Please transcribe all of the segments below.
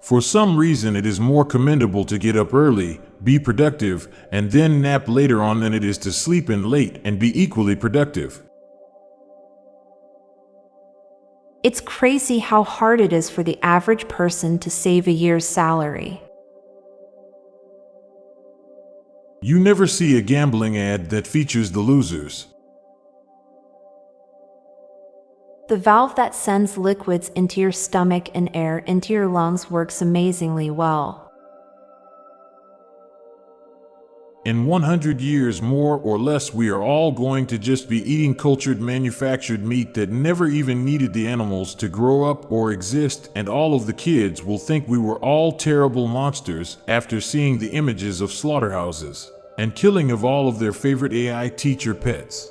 For some reason, it is more commendable to get up early, be productive, and then nap later on than it is to sleep in late and be equally productive. It's crazy how hard it is for the average person to save a year's salary. You never see a gambling ad that features the losers. The valve that sends liquids into your stomach and air into your lungs works amazingly well. In 100 years, more or less, we are all going to just be eating cultured manufactured meat that never even needed the animals to grow up or exist, and all of the kids will think we were all terrible monsters after seeing the images of slaughterhouses and killing of all of their favorite AI teacher pets.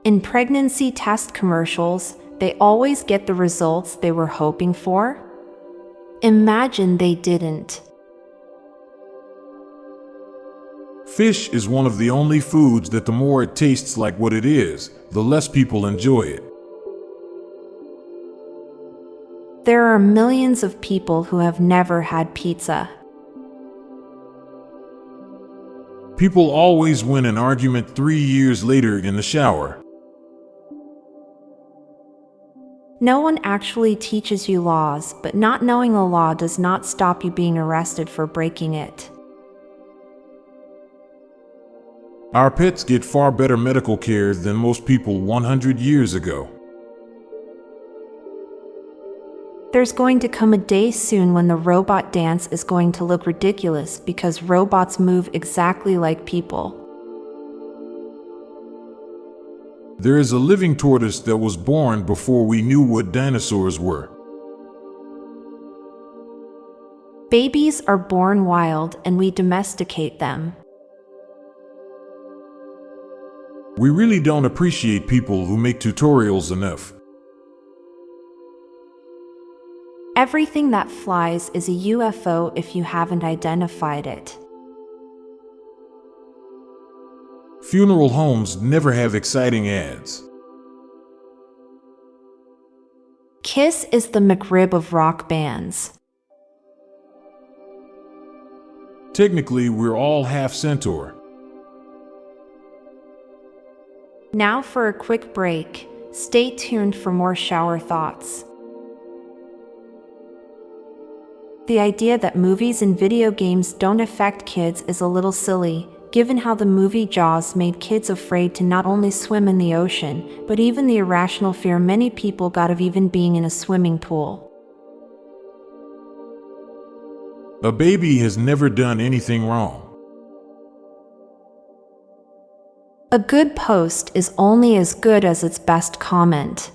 In pregnancy test commercials, they always get the results they were hoping for. Imagine they didn't. Fish is one of the only foods that the more it tastes like what it is, the less people enjoy it. There are millions of people who have never had pizza. People always win an argument 3 years later in the shower. No one actually teaches you laws, but not knowing a law does not stop you being arrested for breaking it. Our pets get far better medical care than most people 100 years ago. There's going to come a day soon when the robot dance is going to look ridiculous because robots move exactly like people. There is a living tortoise that was born before we knew what dinosaurs were. Babies are born wild and we domesticate them. We really don't appreciate people who make tutorials enough. Everything that flies is a UFO if you haven't identified it. Funeral homes never have exciting ads. Kiss is the McRib of rock bands. Technically, we're all half centaur. Now for a quick break. Stay tuned for more shower thoughts. The idea that movies and video games don't affect kids is a little silly, given how the movie Jaws made kids afraid to not only swim in the ocean, but even the irrational fear many people got of even being in a swimming pool. A baby has never done anything wrong. A good post is only as good as its best comment.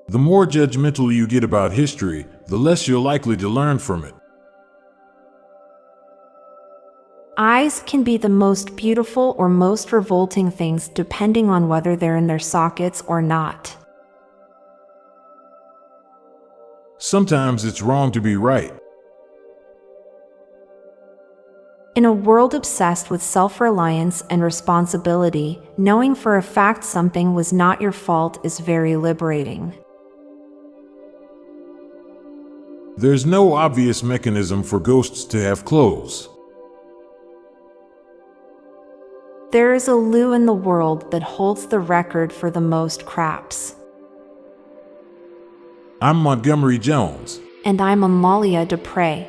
The more judgmental you get about history, the less you're likely to learn from it. Eyes can be the most beautiful or most revolting things depending on whether they're in their sockets or not. Sometimes it's wrong to be right. In a world obsessed with self-reliance and responsibility, knowing for a fact something was not your fault is very liberating. There's no obvious mechanism for ghosts to have clothes. There is a loo in the world that holds the record for the most craps. I'm Montgomery Jones. And I'm Amalia Dupre.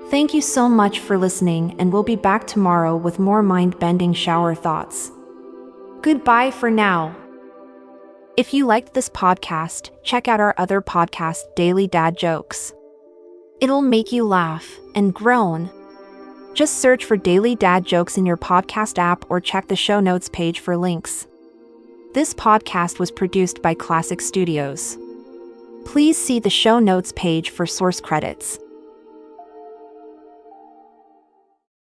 Thank you so much for listening, and we'll be back tomorrow with more mind-bending shower thoughts. Goodbye for now. If you liked this podcast, check out our other podcast, Daily Dad Jokes. It'll make you laugh and groan. Just search for Daily Dad Jokes in your podcast app or check the show notes page for links. This podcast was produced by Klassic Studios. Please see the show notes page for source credits.